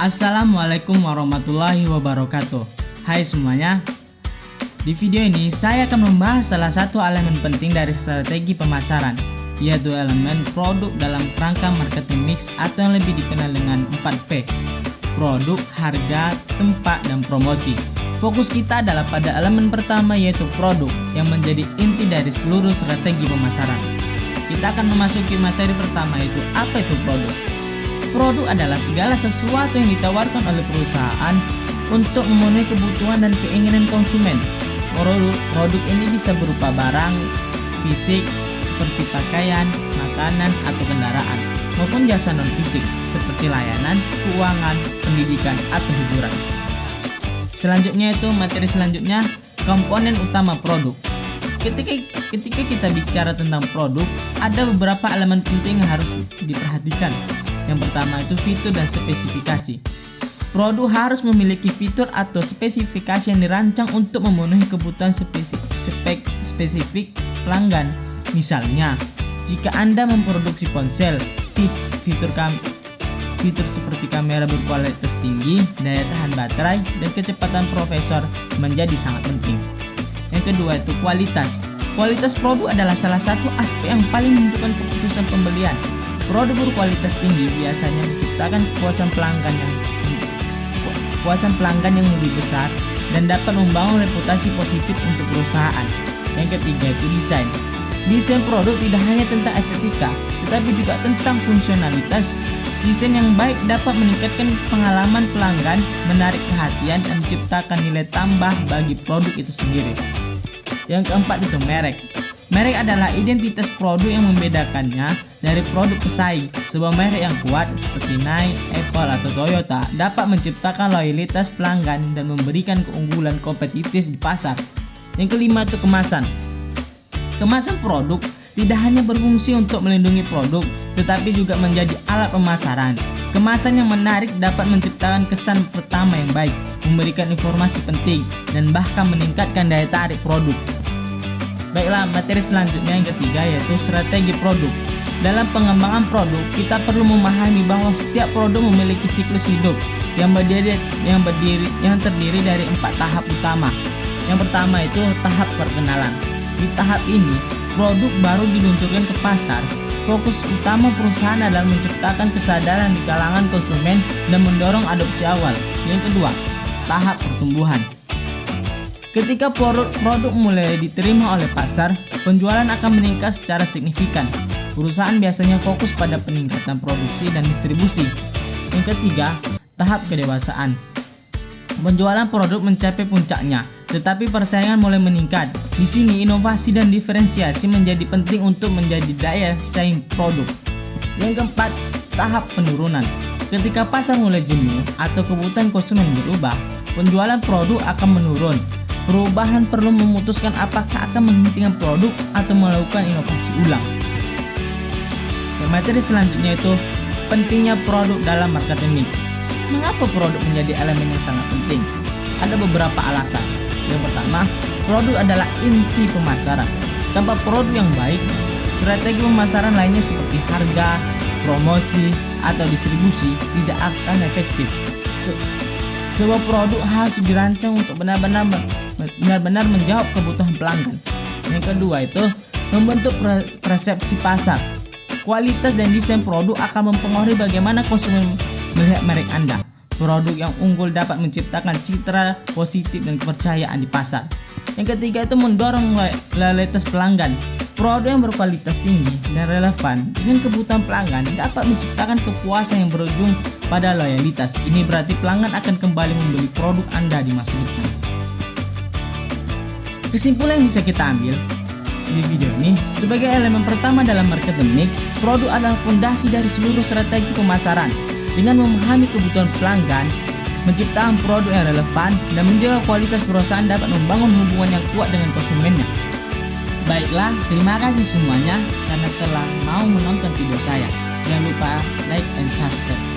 Assalamualaikum warahmatullahi wabarakatuh. Hai semuanya. Di video ini saya akan membahas salah satu elemen penting dari strategi pemasaran, yaitu elemen produk dalam kerangka marketing mix atau yang lebih dikenal dengan 4P: produk, harga, tempat, dan promosi. Fokus kita adalah pada elemen pertama, yaitu produk, yang menjadi inti dari seluruh strategi pemasaran. Kita akan memasuki materi pertama, yaitu apa itu produk. Produk adalah segala sesuatu yang ditawarkan oleh perusahaan untuk memenuhi kebutuhan dan keinginan konsumen. Produk ini bisa berupa barang fisik seperti pakaian, makanan, atau kendaraan, maupun jasa non-fisik seperti layanan, keuangan, pendidikan, atau hiburan. Selanjutnya materi selanjutnya, komponen utama produk. Ketika kita bicara tentang produk, ada beberapa elemen penting yang harus diperhatikan. Yang pertama itu fitur dan spesifikasi. Produk harus memiliki fitur atau spesifikasi yang dirancang untuk memenuhi kebutuhan spesifik pelanggan. Misalnya, jika Anda memproduksi ponsel, fitur seperti kamera berkualitas tinggi, daya tahan baterai, dan kecepatan prosesor menjadi sangat penting. Yang kedua itu kualitas. Kualitas produk adalah salah satu aspek yang paling menentukan keputusan pembelian. Produk berkualitas tinggi biasanya menciptakan kepuasan pelanggan yang lebih besar dan dapat membangun reputasi positif untuk perusahaan. Yang ketiga itu desain. Desain produk tidak hanya tentang estetika, tetapi juga tentang fungsionalitas. Desain yang baik dapat meningkatkan pengalaman pelanggan, menarik perhatian, dan menciptakan nilai tambah bagi produk itu sendiri. Yang keempat itu merek. Merek adalah identitas produk yang membedakannya dari produk pesaing. Sebuah merek yang kuat seperti Nike, Apple, atau Toyota dapat menciptakan loyalitas pelanggan dan memberikan keunggulan kompetitif di pasar. Yang kelima itu kemasan. Kemasan produk tidak hanya berfungsi untuk melindungi produk, tetapi juga menjadi alat pemasaran. Kemasan yang menarik dapat menciptakan kesan pertama yang baik, memberikan informasi penting, dan bahkan meningkatkan daya tarik produk. Baiklah, materi selanjutnya yang ketiga yaitu strategi produk. Dalam pengembangan produk, kita perlu memahami bahwa setiap produk memiliki siklus hidup yang terdiri dari 4 tahap utama. Yang pertama itu tahap perkenalan. Di tahap ini, produk baru diluncurkan ke pasar. Fokus utama perusahaan adalah menciptakan kesadaran di kalangan konsumen dan mendorong adopsi awal. Yang kedua, tahap pertumbuhan. Ketika produk mulai diterima oleh pasar, penjualan akan meningkat secara signifikan. Perusahaan biasanya fokus pada peningkatan produksi dan distribusi. Yang ketiga, tahap kedewasaan. Penjualan produk mencapai puncaknya, tetapi persaingan mulai meningkat. Di sini, inovasi dan diferensiasi menjadi penting untuk menjadi daya saing produk. Yang keempat, tahap penurunan. Ketika pasar mulai jenuh atau kebutuhan konsumen berubah, penjualan produk akan menurun. Perubahan perlu memutuskan apakah akan menghentikan produk atau melakukan inovasi ulang. Materi selanjutnya itu pentingnya produk dalam marketing mix. Mengapa produk menjadi elemen yang sangat penting? Ada beberapa alasan. Yang pertama, produk adalah inti pemasaran. Tanpa produk yang baik, strategi pemasaran lainnya seperti harga, promosi, atau distribusi tidak akan efektif. Sebuah produk harus dirancang untuk benar-benar menjawab kebutuhan pelanggan. Yang kedua itu membentuk persepsi pasar. Kualitas dan desain produk akan mempengaruhi bagaimana konsumen melihat merek Anda. Produk yang unggul dapat menciptakan citra positif dan kepercayaan di pasar. Yang ketiga itu mendorong loyalitas pelanggan. Produk yang berkualitas tinggi dan relevan dengan kebutuhan pelanggan dapat menciptakan kepuasan yang berujung pada loyalitas. Ini berarti pelanggan akan kembali membeli produk Anda di masa depan. Kesimpulan yang bisa kita ambil di video ini, sebagai elemen pertama dalam marketing mix, produk adalah fondasi dari seluruh strategi pemasaran. Dengan memahami kebutuhan pelanggan, menciptakan produk yang relevan, dan menjaga kualitas, perusahaan dapat membangun hubungan yang kuat dengan konsumennya. Baiklah, terima kasih semuanya karena telah mau menonton video saya. Jangan lupa like and subscribe.